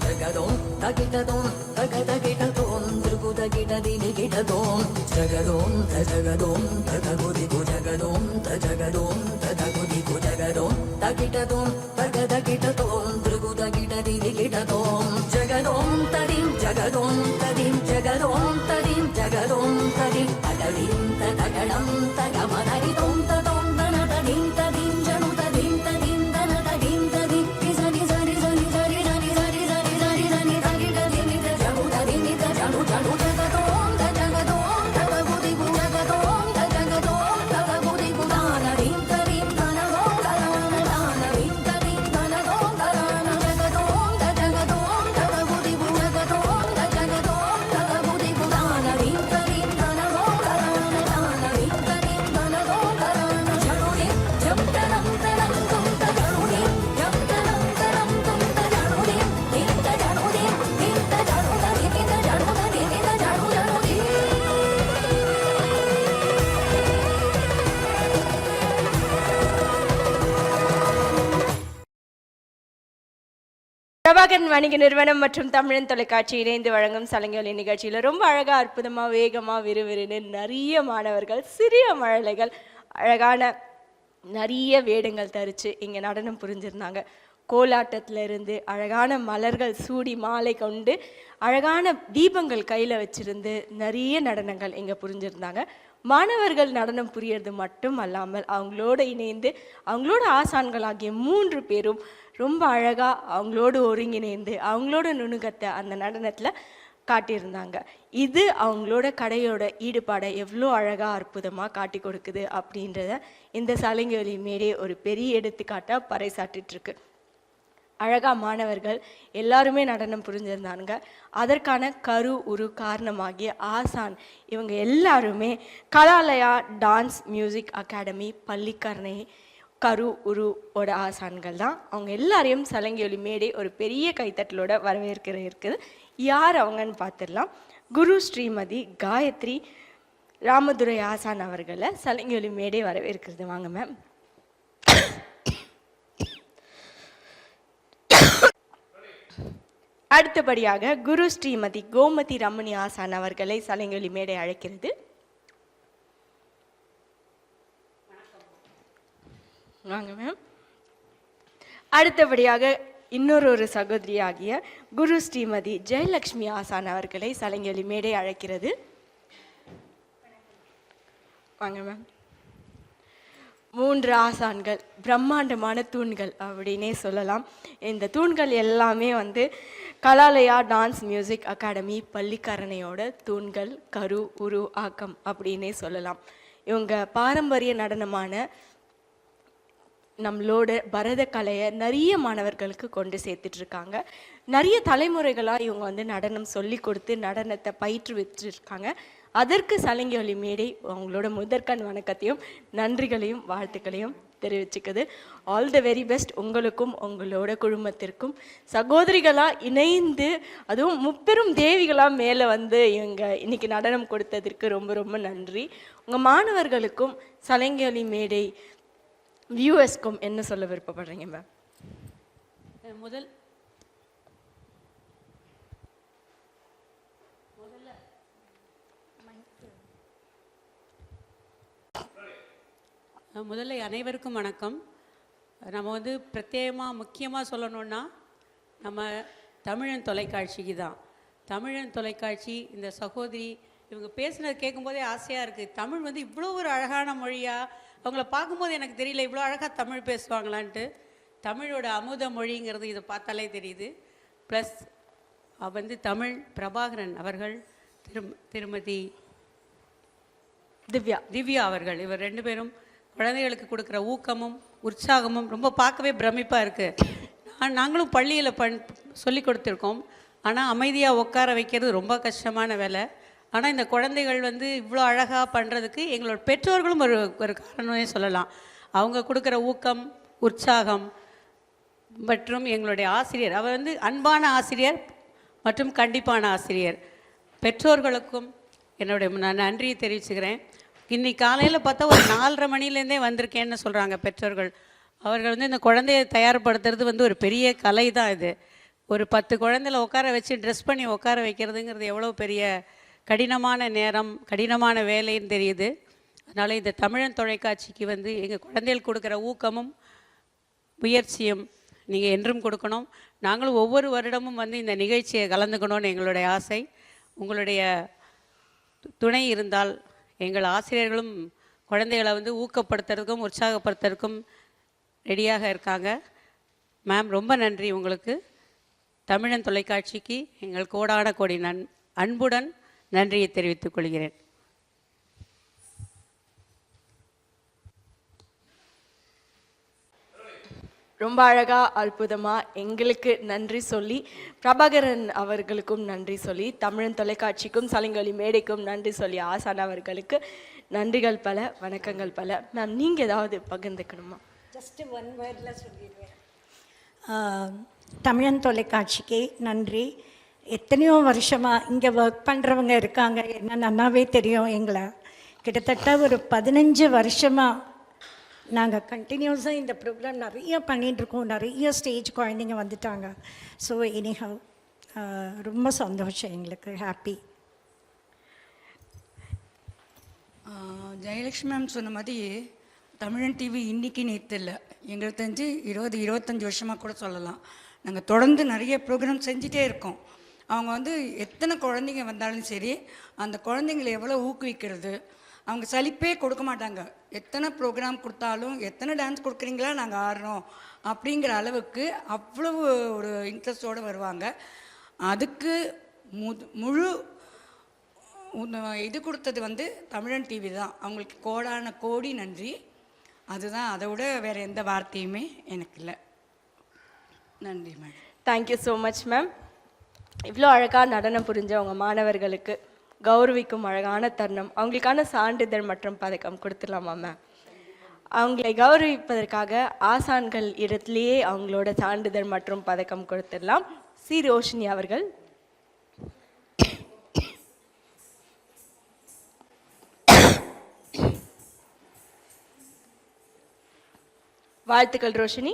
ஜகதோம் தகிடதோம் தகதகிடதோம் திருகுதகிடதினிகிடதோம் ஜகதோம் தஜகதோம் ததகுதிகு ஜகதோம் தஜகதோம் ததகுதிகு ஜகதோம் தகிடதோம் தகதகிடதோம் திருகுதகிடதினிகிடதோம் ஜகதோம் ததிம் ஜகதோம் ததிம் ஜகதோம் ததிம் ஜகதோம் ததிம் தகதிம் தகடம் தகமதரிதோம் ததோம் தனததிம் ததிம் ஜனு ததிம் ததிம் தனததிம் ததிம் நிசனி சனி சனி சரி சனி சரி சரி சரி சனி சரி ததிம் ஜனு ததிம் ஜனு ஜனு ஜகதோம் தஜகதோம் தககுதிகு ஜகதோம் தஜகதோம் தககுதிகு தானதிம் ததிம் தனதோம் தனன தானதிம் ததிம் தனதோம் தனன ஜகதோம் தஜகதோம் தககுதிகு ஜகதோம் தஜகதோம் தககுதிகு தானதிம் ததிம் தனதோம் தனன தானதிம் ததிம் தனதோம் தனன ஜனுதிம் ஜம்தனம் தனம் தும் தஜனுதிம் ஜம்தனம் தனம் தும் தஜனுதிம் திந்த ஜனுதிம் திந்த ஜனுததி திந்த ஜனுததி திந்த ஜனுதனுதி பிரபாகரன் வணிக நிறுவனம் மற்றும் தமிழன் தொலைக்காட்சி இணைந்து வழங்கும் சலங்கொலி நிகழ்ச்சியில் ரொம்ப அழகாக அற்புதமாக வேகமாக விறுவிறுன்னு நிறைய மாணவர்கள் சிறிய மழலைகள் அழகான நிறைய வேடங்கள் தரித்து இங்கே நடனம் புரிஞ்சிருந்தாங்க. கோலாட்டத்திலிருந்து அழகான மலர்கள் சூடி மாலை கொண்டு அழகான தீபங்கள் கையில் வச்சிருந்து நிறைய நடனங்கள் இங்கே புரிஞ்சிருந்தாங்க. மாணவர்கள் நடனம் புரியறது மட்டும் அல்லாமல் அவங்களோட இணைந்து அவங்களோட ஆசான்களாகிய 3 பேரும் ரொம்ப அழகாக அவங்களோடு ஒருங்கிணைந்து அவங்களோட நுணுக்கத்தை அந்த நடனத்தில் காட்டியிருந்தாங்க. இது அவங்களோட கடையோட ஈடுபாடை எவ்வளோ அழகாக அற்புதமாக காட்டி கொடுக்குது அப்படின்றத இந்த சலங்கொலி மேடை ஒரு பெரிய எடுத்துக்காட்டாக பறைசாட்டிகிட்ருக்கு. அழகாக மாணவர்கள் எல்லாருமே நடனம் புரிஞ்சிருந்தானுங்க. அதற்கான உரு காரணமாகிய ஆசான் இவங்க எல்லாருமே Kalalaya dance music academy Pallikaranai உருவோட ஆசான்கள் தான். அவங்க எல்லாரையும் சலங்கொலி மேடை ஒரு பெரிய கைத்தட்டலோட வரவேற்கிறது. யார் அவங்கன்னு பார்த்துடலாம். குரு ஸ்ரீமதி காயத்ரி ராமதுரை ஆசான் அவர்களை சலங்கொலி மேடை வரவேற்கிறது. வாங்க மேம். அடுத்தபடியாக குரு ஸ்ரீமதி கோமதி ரமணி ஆசான் அவர்களை சலங்கொலி மேடை அழைக்கிறது. வாங்க மேம். அடுத்தபடியாக இன்னொரு சகோதரியாகிய குரு ஸ்ரீமதி ஜெயலட்சுமி ஆசான் அவர்களை சலங்கொலி மேடை அழைக்கிறது. வாங்க மேம். 3 ஆசான்கள் பிரம்மாண்டமான தூண்கள் அப்படின்னே சொல்லலாம். இந்த தூண்கள் எல்லாமே கலாலயா டான்ஸ் மியூசிக் அகாடமி பள்ளிக்கரணையோட தூண்கள் உரு ஆக்கம் அப்படின்னே சொல்லலாம். இவங்க பாரம்பரிய நடனமான நம்மளோட பரத கலையை நிறைய மாணவர்களுக்கு கொண்டு சேர்த்துட்ருக்காங்க. நிறைய தலைமுறைகளாக இவங்க நடனம் சொல்லி கொடுத்து நடனத்தை பயிற்றுவிச்சிருக்காங்க. அதற்கு சலங்கொலி மேடை அவங்களோட முதற்கண் வணக்கத்தையும் நன்றிகளையும் வாழ்த்துக்களையும் தெரிவிச்சுக்குது. ஆல் த வெரி பெஸ்ட் உங்களுக்கும் உங்களோட குழுமத்திற்கும். சகோதரிகளாக இணைந்து அதுவும் முப்பெரும் தேவிகளாக மேலே இவங்க இன்னைக்கு நடனம் கொடுத்ததற்கு ரொம்ப ரொம்ப நன்றி. உங்கள் மாணவர்களுக்கும் சலங்கொலி மேடை வியூவர்ஸ்க்கும் என்ன சொல்ல விருப்பப்படுறீங்க மேம்? முதல்ல அனைவருக்கும் வணக்கம். நம்ம பிரத்யேகமாக முக்கியமாக சொல்லணுன்னா நம்ம தமிழன் தொலைக்காட்சிக்கு தான். தமிழன் தொலைக்காட்சி இந்த சகோதரி இவங்க பேசுனது கேட்கும்போதே ஆசையாக இருக்குது. தமிழ் இவ்வளோ ஒரு அழகான மொழியாக அவங்கள பார்க்கும்போது எனக்கு தெரியல இவ்வளோ அழகாக தமிழ் பேசுவாங்களான்ட்டு. தமிழோட அமுத மொழிங்கிறது இதை பார்த்தாலே தெரியுது. ப்ளஸ் தமிழ் பிரபாகரன் அவர்கள் திருமதி திவ்யா அவர்கள் இவர் 2 பேரும் குழந்தைகளுக்கு கொடுக்குற ஊக்கமும் உற்சாகமும் ரொம்ப பார்க்கவே பிரமிப்பாக இருக்குது. நாங்களும் பள்ளியில் சொல்லி கொடுத்துருக்கோம். ஆனால் அமைதியாக உட்கார வைக்கிறது ரொம்ப கஷ்டமான வேலை. ஆனால் இந்த குழந்தைகள் இவ்வளோ அழகாக பண்ணுறதுக்கு எங்களோட பெற்றோர்களும் ஒரு காரணமே சொல்லலாம். அவங்க கொடுக்குற ஊக்கம் உற்சாகம் மற்றும் எங்களுடைய ஆசிரியர் அவர் அன்பான ஆசிரியர் மற்றும் கண்டிப்பான ஆசிரியர். பெற்றோர்களுக்கும் என்னுடைய நான் நன்றியை தெரிவிச்சுக்கிறேன். இன்னைக்கு காலையில் பார்த்தா ஒரு 4:30 மணிலேருந்தே வந்திருக்கேன்னு சொல்கிறாங்க பெற்றோர்கள். அவர்கள் இந்த குழந்தையை தயார்படுத்துறது ஒரு பெரிய கலை தான். இது ஒரு 10 குழந்தைல உட்கார வச்சு ட்ரெஸ் பண்ணி உட்கார வைக்கிறதுங்கிறது எவ்வளோ பெரிய கடினமான நேரம், கடினமான வேலைன்னு தெரியுது. அதனால் இந்த தமிழன் தொலைக்காட்சிக்கு வந்து எங்கள் குழந்தைகள் கொடுக்குற ஊக்கமும் முயற்சியும் நீங்கள் என்றும் கொடுக்கணும். நாங்களும் ஒவ்வொரு வருடமும் வந்து இந்த நிகழ்ச்சியை கலந்துக்கணும்னு எங்களுடைய ஆசை. உங்களுடைய துணை இருந்தால் எங்கள் ஆசிரியர்களும் குழந்தைகளை வந்து ஊக்கப்படுத்துறதுக்கும் உற்சாகப்படுத்துறதுக்கும் ரெடியாக இருக்காங்க. மேம், ரொம்ப நன்றி உங்களுக்கு. தமிழன் தொலைக்காட்சிக்கு எங்கள் கோடான கோடி அன்புடன் நன்றியை தெரிவித்துக் கொள்கிறேன். ரொம்ப அழகா அற்புதமா எங்களுக்கு நன்றி சொல்லி, பிரபாகரன் அவர்களுக்கும் நன்றி சொல்லி, தமிழன் தொலைக்காட்சிக்கும் சலங்கொலி மேடைக்கும் நன்றி சொல்லி, ஆசான் அவர்களுக்கு நன்றிகள் பல, வணக்கங்கள் பல. மேம், நீங்க ஏதாவது பகிர்ந்துக்கணுமா? ஜஸ்ட் ஒன் வேர்டில் சொல்லிடுவேன். தமிழன் தொலைக்காட்சிக்கு நன்றி. எத்தனையோ வருஷமாக இங்கே ஒர்க் பண்ணுறவங்க இருக்காங்க, என்ன நல்லாவே தெரியும் எங்களை. கிட்டத்தட்ட ஒரு 15 வருஷமாக நாங்கள் கண்டினியூஸாக இந்த ப்ரோக்ராம் நிறைய பண்ணிகிட்ருக்கோம். நிறைய ஸ்டேஜ் குழந்தைங்க வந்துட்டாங்க. ஸோ எனிஹவ் ரொம்ப சந்தோஷம் எங்களுக்கு, ஹாப்பி. ஜெயலக்ஷ்மி மேம் சொன்ன மாதிரி தமிழன் டிவி இன்றைக்கி நேற்று இல்லை, எங்களுக்கு தெரிஞ்சு 20-25 வருஷமாக கூட சொல்லலாம். நாங்கள் தொடர்ந்து நிறைய ப்ரோக்ராம் செஞ்சிட்டே இருக்கோம். அவங்க வந்து எத்தனை குழந்தைங்க வந்தாலும் சரி, அந்த குழந்தைங்களை எவ்வளோ ஊக்குவிக்கிறது, அவங்க சலிப்பே கொடுக்க மாட்டாங்க. எத்தனை ப்ரோக்ராம் கொடுத்தாலும், எத்தனை டான்ஸ் கொடுக்குறீங்களா நாங்கள் ஆடுறோம் அப்படிங்கிற அளவுக்கு அவ்வளவு ஒரு இன்ட்ரெஸ்டோடு வருவாங்க. அதுக்கு முழு இது கொடுத்தது வந்து தமிழன் டிவி தான். அவங்களுக்கு கோடான கோடி நன்றி. அதுதான், அதை விட வேறு எந்த வார்த்தையுமே எனக்கு இல்லை. நன்றி ma'am. Thank you so much ma'am. இவ்வளோ அழகாக நடனம் புரிஞ்ச உங்கள் மாணவர்களுக்கு கௌரவிக்கும் அழகான தருணம். அவங்களுக்கான சான்றிதழ் மற்றும் பதக்கம் கொடுத்துடலாமா மேம்? அவங்களை கௌரவிப்பதற்காக ஆசான்கள் இடத்துலையே அவங்களோட சான்றிதழ் மற்றும் பதக்கம் கொடுத்துடலாம். சி ரோஷினி அவர்கள். வாழ்த்துக்கள் ரோஷினி.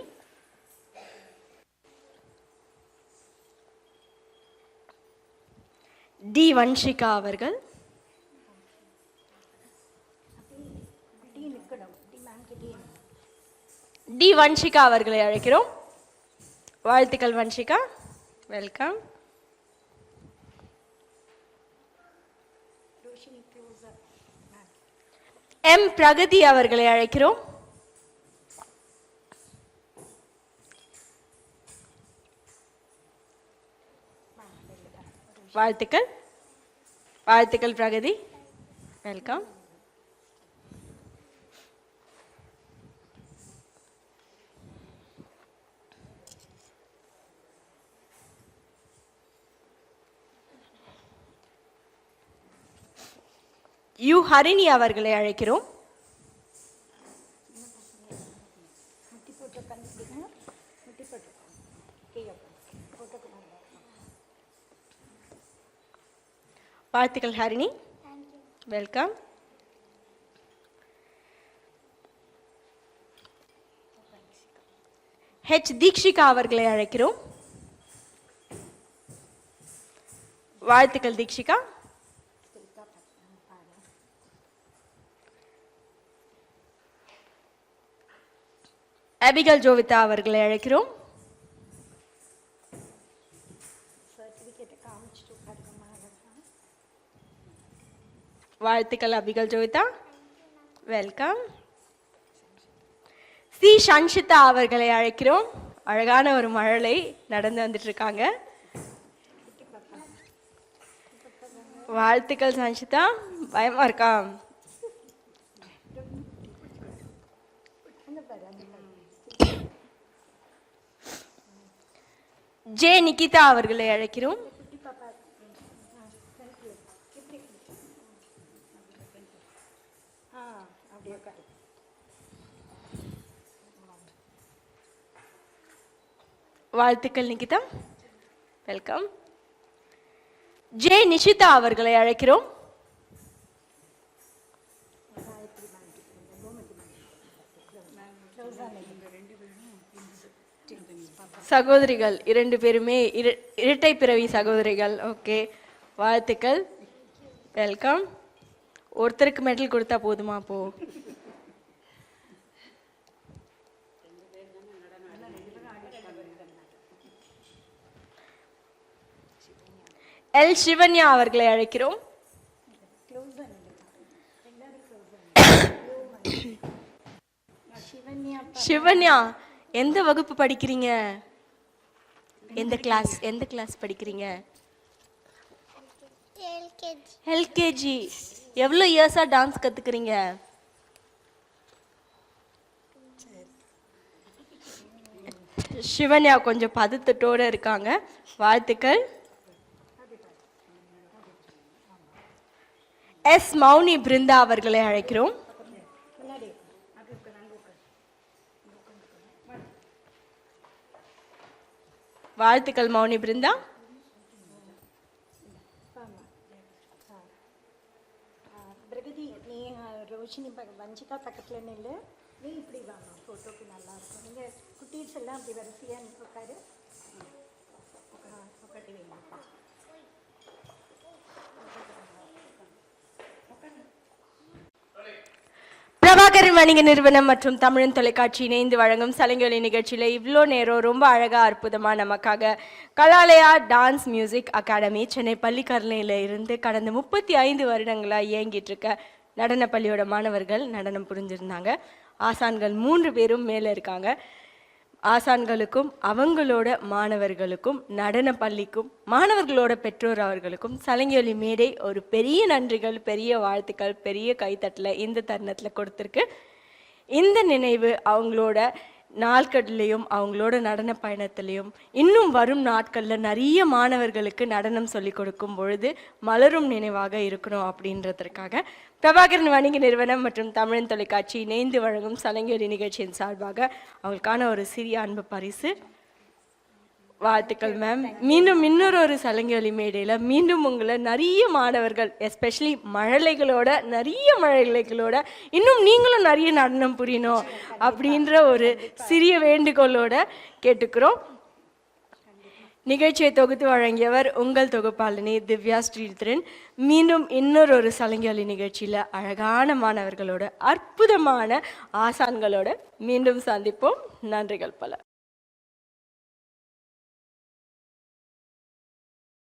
டி வன்ஷிகா அவர்கள். டி வன்ஷிகா அவர்களை அழைக்கிறோம். வாழ்த்துக்கள் வன்ஷிகா, வெல்கம். எம் பிரகதி அவர்களை அழைக்கிறோம். வாழ்த்துக்கள். வாழ்த்துக்கள் பிரகதி, வெல்கம். யு ஹரிணி அவர்களை அழைக்கிறோம். வாழ்த்துக்கள் ஹரிணி, வெல்கம். ஹெச் தீக்ஷிகா அவர்களை அழைக்கிறோம். வாழ்த்துக்கள் தீக்ஷிகா. அபிகல் ஜோவிதா அவர்களை அழைக்கிறோம். வாழ்த்துக்கள் அபிகல் ஜோவிதா, வெல்கம். சி சன்ஷிதா அவர்களை அழைக்கிறோம். அழகான ஒரு மழலை நடந்து வந்துட்டு இருக்காங்க. வாழ்த்துக்கள் சன்ஷிதா, பயமா இருக்கா? ஜே நிகிதா அவர்களை அழைக்கிறோம். வாழ்த்துக்கள் நிகிதா, வெல்கம். ஜே நிஷிதா அவர்களை அழைக்கிறோம். சகோதரிகள் 2 பேருமே இரட்டை பிறவி சகோதரிகள். ஓகே, வாழ்த்துக்கள், வெல்கம். ஒருத்தருக்கு மெடல் கொடுத்தா போதுமா? அப்போ எல் சிவன்யா அவர்களை அழைக்கிறோம். சிவன்யா, எந்த வகுப்பு படிக்கிறீங்க? எந்த கிளாஸ் படிக்கிறீங்க? எல்கேஜி. எவ்வளோ இயர்ஸா டான்ஸ் கத்துக்கிறீங்க? சிவன்யா கொஞ்சம் பதட்டத்தோட இருக்காங்க. வாழ்த்துக்கள். எஸ் மௌனி பிருந்தா அவர்களை அழைக்கிறோம். வாழ்த்துக்கள் மௌனி பிருந்தா. பிரகதி, நீ ரோஷினி வஞ்சிகா பக்கத்தில் நில்லு. நீ இப்படி வாங்க, ஃபோட்டோக்கு நல்லா இருக்கும். நீங்கள் குட்டீஸ் எல்லாம் அப்படி வரிசையாக உட்காரு. உட்காட்டி வைங்கப்பா. பிரபாகரன் வணிக நிறுவனம் மற்றும் தமிழன் தொலைக்காட்சி இணைந்து வழங்கும் சலங்கொலி நிகழ்ச்சியில் இவ்வளோ நேரம் ரொம்ப அழகாக அற்புதமாக நமக்காக Kalalaya dance music academy Chennai பள்ளிக்கரணையில் இருந்து கடந்த 35 வருடங்களாக இயங்கிட்டு இருக்க நடன பள்ளியோட மாணவர்கள் நடனம் புரிஞ்சிருந்தாங்க. ஆசான்கள் 3 பேரும் மேலே இருக்காங்க. ஆசான்களுக்கும் அவங்களோட மாணவர்களுக்கும் நடன பள்ளிக்கும் மாணவர்களோட பெற்றோர் அவர்களுக்கும் சலங்கொலி மேடை ஒரு பெரிய நன்றிகள், பெரிய வாழ்த்துக்கள், பெரிய கைத்தட்டலை இந்த தருணத்தில் கொடுத்துருக்கு. இந்த நினைவு அவங்களோட நாட்கள்லையும் அவங்களோட நடன பயணத்திலையும் இன்னும் வரும் நாட்களில் நிறைய மாணவர்களுக்கு நடனம் சொல்லி கொடுக்கும் பொழுது மலரும் நினைவாக இருக்கணும் அப்படின்றதற்காக பிரபாகரன் வணிக நிறுவனம் மற்றும் தமிழன் தொலைக்காட்சி இணைந்து வழங்கும் சலங்கொலி நிகழ்ச்சியின் சார்பாக அவங்களுக்கான ஒரு சிறிய அன்பு பரிசு. வாழ்த்துக்கள் மேம். மீண்டும் இன்னொரு சலங்கொலி மேடையில் மீண்டும் உங்களை நிறைய மாணவர்கள், எஸ்பெஷலி நிறைய மழலைகளோட இன்னும் நீங்களும் நிறைய நடனம் புரியணும் அப்படின்ற ஒரு சிறிய வேண்டுகோளோட கேட்டுக்கிறோம். நிகழ்ச்சியை தொகுத்து வழங்கியவர் உங்கள் தொகுப்பாளினி திவ்யா ஸ்ரீதரன். மீண்டும் இன்னொரு சலங்கொலி நிகழ்ச்சியில் அழகான மாணவர்களோட, அற்புதமான ஆசான்களோட மீண்டும் சந்திப்போம். நன்றிகள் பல.